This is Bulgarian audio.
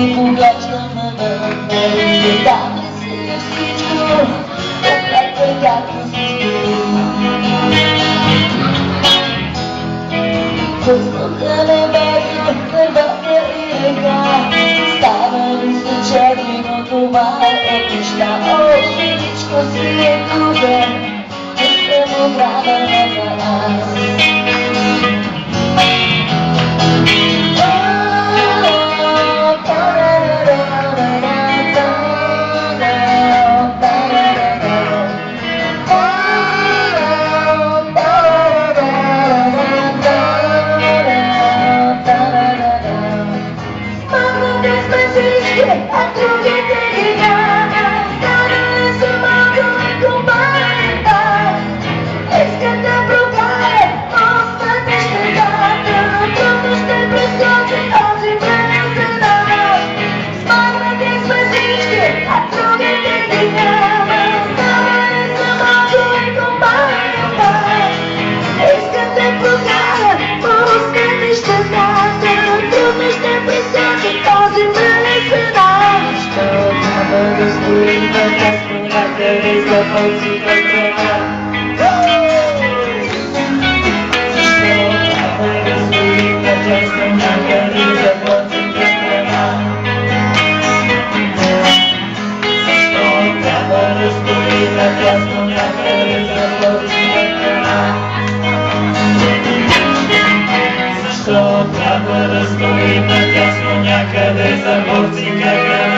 и поглеждаме навън. Там ли си всичко, опрете както си въздуха, небето, дървата и река. Става ли се черни, но това е от неща. О, всичко си е губен, не съм оправена аз. А другите ги няма, станали са малко и компанията. Искат да прокарат моста нещетата, но трудно ще прескочи този времен за нас. Смогнати сме всички, а другите ги няма, станали са малко и компанията. Искат да прокарат моста нещетата, но трудно ще прескочи този времен за нас. Да стоим на място някъде за пълците крема. Защо трябва да стоим на място някъде за пълците крема? Защо трябва да стоим на място някъде за пълците крема? Защо трябва да стоим на място някъде за пълците крема?